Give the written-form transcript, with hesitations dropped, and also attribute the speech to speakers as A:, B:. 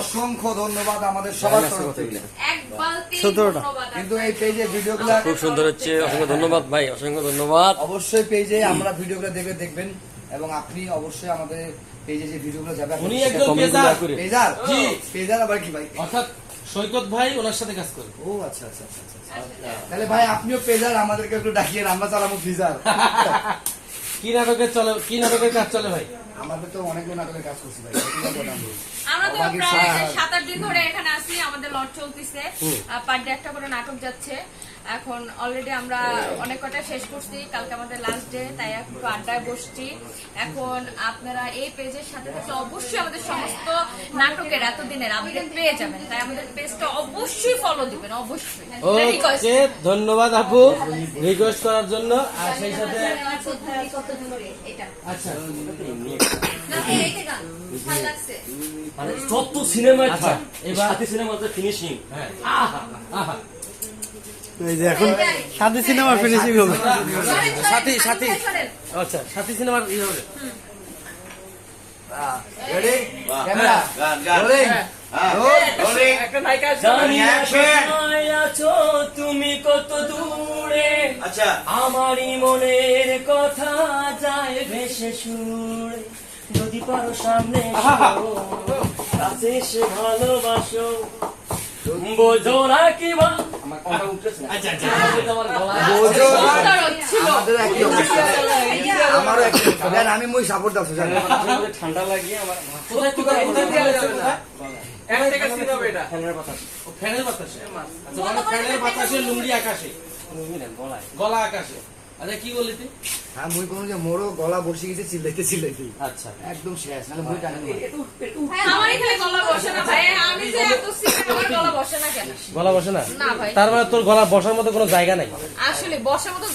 A: অসংখ্য ধন্যবাদ আমাদের সবার তরফ থেকে। কিন্তু এই পেজে ভিডিওগুলো
B: খুব সুন্দর হচ্ছে, অসংখ্য ধন্যবাদ ভাই, অসংখ্য ধন্যবাদ।
A: অবশ্যই পেজে আমরা ভিডিওগুলো দেখবেন এবং আপনি অবশ্যই আমাদের পেজে যে ভিডিওগুলো যাবে
C: উনি একজন পেজার।
A: পেজার
C: জি।
A: পেজার আবার কি ভাই?
C: অর্থাৎ সৈকত ভাই ওনার সাথে কাজ করে।
A: ও আচ্ছা আচ্ছা আচ্ছা আচ্ছা। তাহলে ভাই আপনিও পেজার, আমাদেরকে একটু ডাকিয়ে আমরা চালাবো ফিজার।
C: কি নাটকের কাজ চলে ভাই?
A: আমাদের তো অনেকগুলো নাটকের কাজ করছি ভাই।
D: আমরা তো প্রায় 7-8 দিন ধরে এখানে আছি, আমাদের লট চলতেছে, পার ডে একটা করে নাটক যাচ্ছে। এখন অলরেডি আমরা অনেক কটা শেষ করছি, কালকে আমাদের লাস্ট ডে, তাই একটু আড্ডায় বসছি। এখন আপনারা এই পেজের সাথে সাথে অবশ্যই আমাদের সমস্ত নাটকের এতদিনের আপডেট পেয়ে যাবেন, তাই আমাদের পেজটা অবশ্যই ফলো দিবেন, অবশ্যই।
C: ওকে, ধন্যবাদ আপু রিকোয়েস্ট করার জন্য। আর সেই সাথে আচ্ছা
B: মানে যত সিনেমা
C: আচ্ছা,
B: এবার সাথী সিনেমাতে ফিনিশিং।
E: এই যে এখন সাথী সিনেমার ফিনিশিং হবে।
C: সাথী আচ্ছা, সাথী সিনেমার ই হবে।
A: Ready camera rolling rolling.
B: জানি না কোথায় আছো তুমি, কত দূরে,
A: আচ্ছা
B: আমারই মনের কথা যায় ভেসে সুরে। যদি পারো সামনে এসো, কাছে এসে ভালোবাসো, বোঝো না কি আমার কথা উঠতেছে না। তোমার গলা
A: বোঝো আমাদের একই অবস্থা, আমারও একই অবস্থা। দেন আমি মই সাপোর্ট দাও জানেন।
B: ঠান্ডা লাগিয়ে আমার
C: কোথায় দিয়ে আলেছে?
B: ফ্যানের কথা
C: ফ্যানের বাতাসে। আচ্ছা, মানে ফ্যানের বাতাসে লুঙ্গি আকাশে,
B: গলায়।
C: গলা আকাশে। আচ্ছা, কি বললি তুই?
A: হ্যাঁ মই কোন যে মোরও গলা বসে গেছে চিল্লাইতে
B: আচ্ছা,
A: একদম শেষ, নাহলে মই টানি না।
D: আমার এখানে গলা বসে না ভাই, আমি যে এত সিনেমা, আমার গলা বসে না কেন?
C: গলা বসে না?
D: না ভাই,
C: তার মানে তোর গলা বসার মতো কোনো জায়গা নাই।
D: আসলে বসার মতো